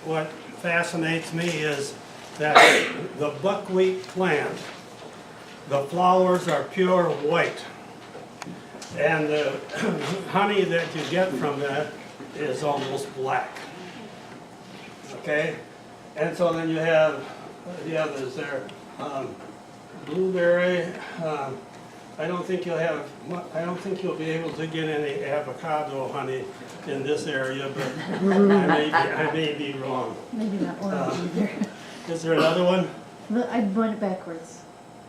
what fascinates me is that the buckwheat plant, the flowers are pure white. And the honey that you get from that is almost black. Okay? And so then you have the others there. Blueberry. I don't think you'll be able to get any avocado honey in this area, but I may be wrong. Maybe not orange either. Is there another one? Look, I went it backwards.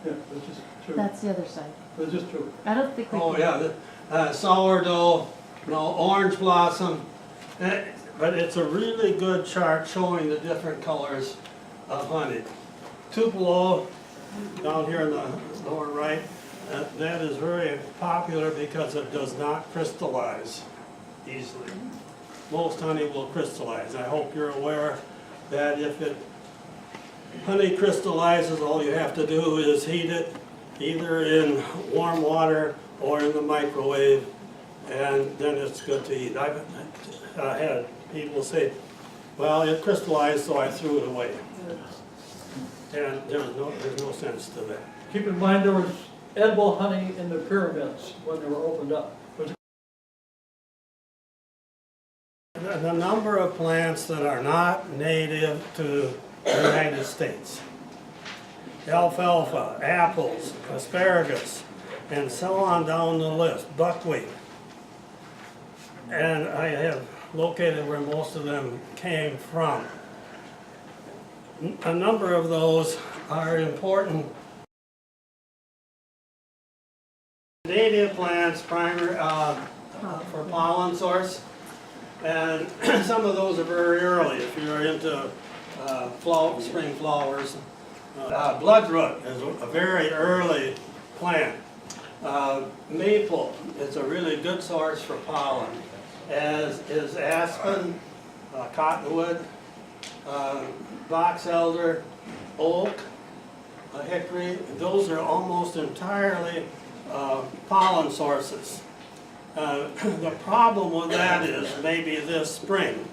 Yeah, that's just true. That's the other side. That's just true. I don't think we Oh can. yeah, sourdough, orange blossom. But it's a really good chart showing the different colors of honey. Tupelo, down here in the lower right, that is very popular because it does not crystallize easily. Most honey will crystallize. I hope you're aware that if honey crystallizes, all you have to do is heat it either in warm water or in the microwave, and then it's good to eat. I've had people say, well, it crystallized, so I threw it away. And there's no sense to that. Keep in mind, there was edible honey in the pyramids when they were opened up. The number of plants that are not native to the United States. Alfalfa, apples, asparagus, and so on down the list, buckwheat. And I have located where most of them came from. A number of those are important. Native plants for pollen source, and some of those are very early if you're into spring flowers. Bloodroot is a very early plant. Maple is a really good source for pollen, as is aspen, cottonwood, box elder, oak, hickory. Those are almost entirely pollen sources. The problem with that is maybe this spring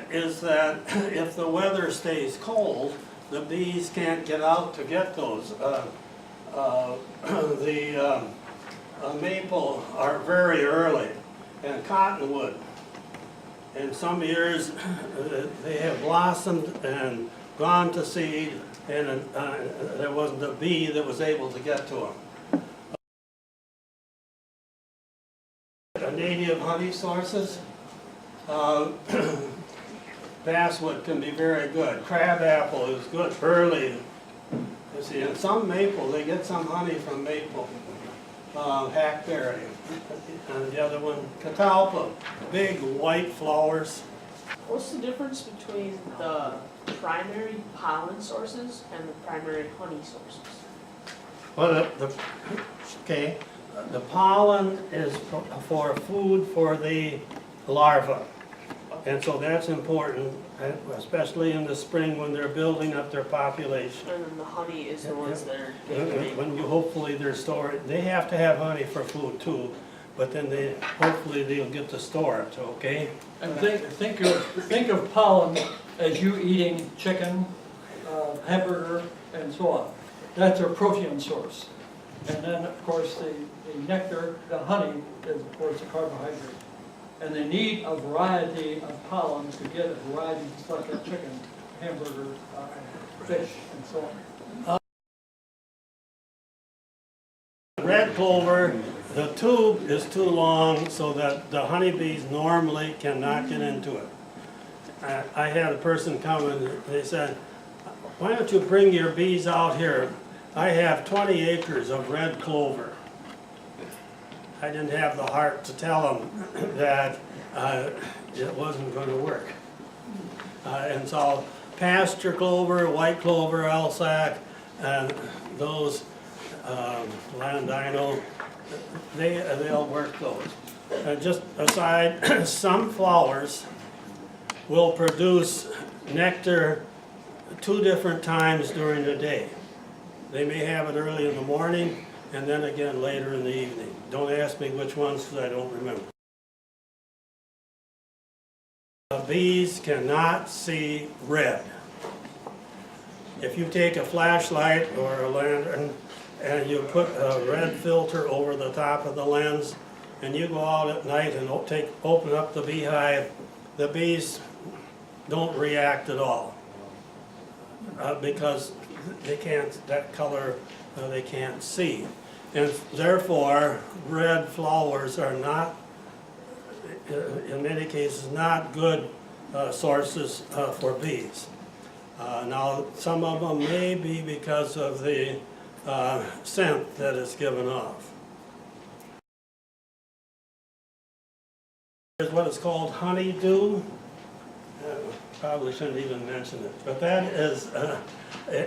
is that if the weather stays cold, the bees can't get out to get those. Maple are very early, and cottonwood. In some years, they have blossomed and gone to seed, and there wasn't a bee that was able to get to them. Native honey sources. Basswood can be very good. Crabapple is good early. You see, and some maple, they get some honey from maple. Hackberry, and the other one, catalpa, big white flowers. What's the difference between the primary pollen sources and the primary honey sources? Well, the pollen is for food for the larva, and so that's important, especially in the spring when they're building up their population. And then the honey is the ones that are getting When you hopefully they're stored, they have to have honey for food too, but then hopefully they'll get to store it. Okay. And think of pollen as you eating chicken, hamburger, and so on. That's a protein source. And then, of course, the nectar, the honey, is of course a carbohydrate. And they need a variety of pollen to get a variety of stuff like chicken, hamburger, fish, and so on. Red clover, the tube is too long so that the honeybees normally cannot get into it. I had a person come and they said, why don't you bring your bees out here? I have 20 acres of red clover. I didn't have the heart to tell them that it wasn't going to work. And so pasture clover, white clover, Alsac, and those Landino, they'll work those. Just aside, some flowers will produce nectar 2 different times during the day. They may have it early in the morning and then again later in the evening. Don't ask me which ones because I don't remember. bees cannot see red. If you take a flashlight or a lantern and you put a red filter over the top of the lens and you go out at night and open up the beehive, the bees don't react at all because they can't, that color they can't see. And therefore, red flowers are not, in many cases, not good sources for bees. Now, some of them may be because of the scent that is given off. Here's what is called honeydew. Probably shouldn't even mention it, but that is,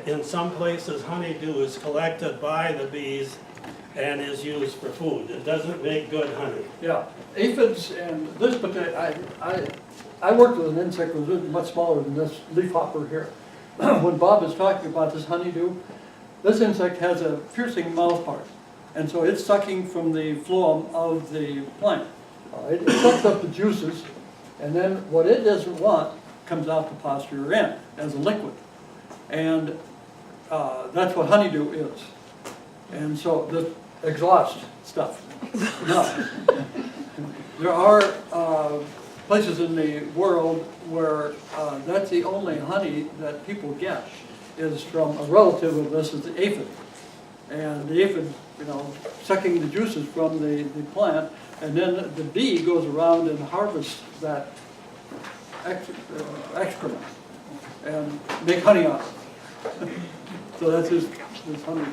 in some places, honeydew is collected by the bees and is used for food. It doesn't make good honey. Yeah, aphids and this, but I worked with an insect that was much smaller than this leafhopper here. When Bob is talking about this honeydew, this insect has a piercing mouth part, and so it's sucking from the phloem of the plant. It sucks up the juices, and then what it doesn't want comes out the posterior end as a liquid. And that's what honeydew is. And so the exhaust stuff. Now, there are places in the world where that's the only honey that people get is from a relative of this is the aphid. And the aphid, you know, sucking the juices from the plant, and then the bee goes around and harvests that excrement and make honey out of it. So that's his honey.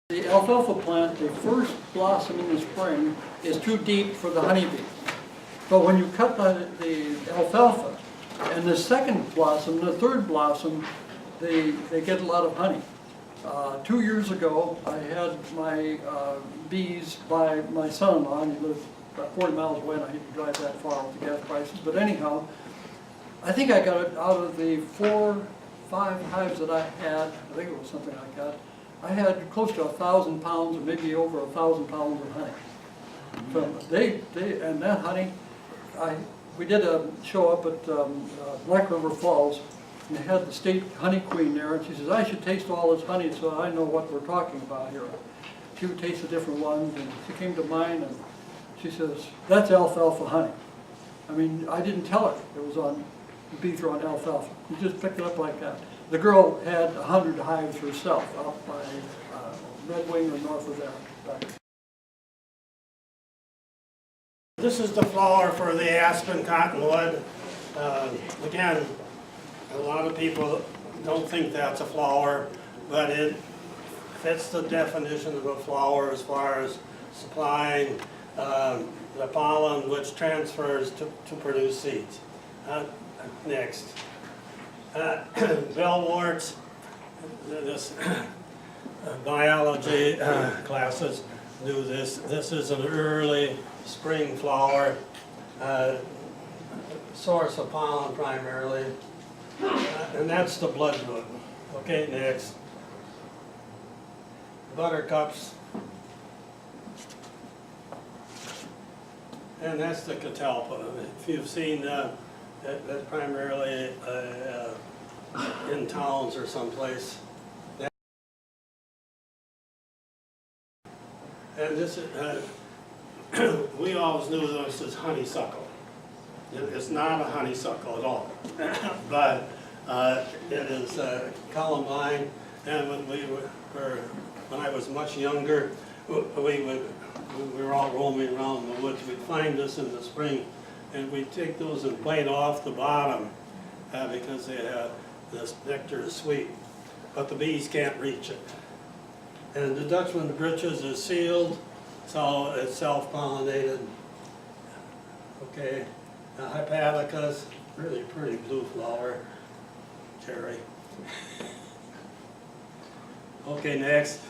The alfalfa plant, the first blossom in the spring is too deep for the honeybee. But when you cut the alfalfa and the second blossom, the third blossom, they get a lot of honey. 2 years ago, I had my bees by my son-in-law, and he lived about 40 miles away, and I hate to drive that far with the gas prices. But anyhow, I think I got it out of the 4, 5 hives that I had. I think it was something like that. I had close to 1,000 pounds, or maybe over 1,000 pounds of honey. So and that honey, we did a show up at Black River Falls, and they had the state honey queen there, and she says, I should taste all this honey so I know what we're talking about here. She would taste the different ones, and she came to mine, and she says, that's alfalfa honey. I mean, I didn't tell her it was on, the bees were on alfalfa. You just picked it up like that. The girl had 100 hives herself out by Red Wing or north of there. This is the flower for the aspen cottonwood. Again, a lot of people don't think that's a flower, but it fits the definition of a flower as far as supplying the pollen which transfers to produce seeds. Next. Bellworts, this biology classes do this. This is an early spring flower, source of pollen primarily, and that's the bloodroot. Okay, next. Buttercups, and that's the catalpa. If you've seen that's primarily in towns or someplace. And this is, we always knew this as honeysuckle. It's not a honeysuckle at all, but it is columbine. And when I was much younger, we were all roaming around the woods. We'd find this in the spring, and we'd take those and bite off the bottom because they have this nectar is sweet, but the bees can't reach it. And the Dutchman breeches is sealed, so it's self-pollinated. Okay, Hepaticas, really pretty blue flower, cherry. Okay, next.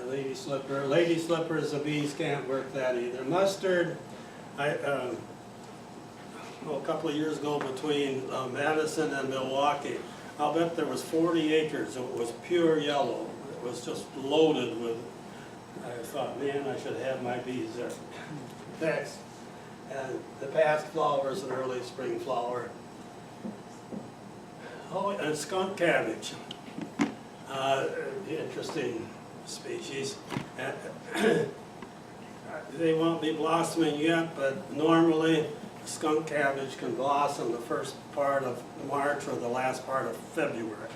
Lady slipper. Lady slippers, the bees can't work that either. Mustard, a couple of years ago between Madison and Milwaukee, I'll bet there was 40 acres. It was pure yellow. It was just loaded with I thought, man, I should have my bees there. Next, and the past flower is an early spring flower. Oh, and skunk cabbage. Interesting species. They won't be blossoming yet, but normally skunk cabbage can blossom the first part of March or the last part of February.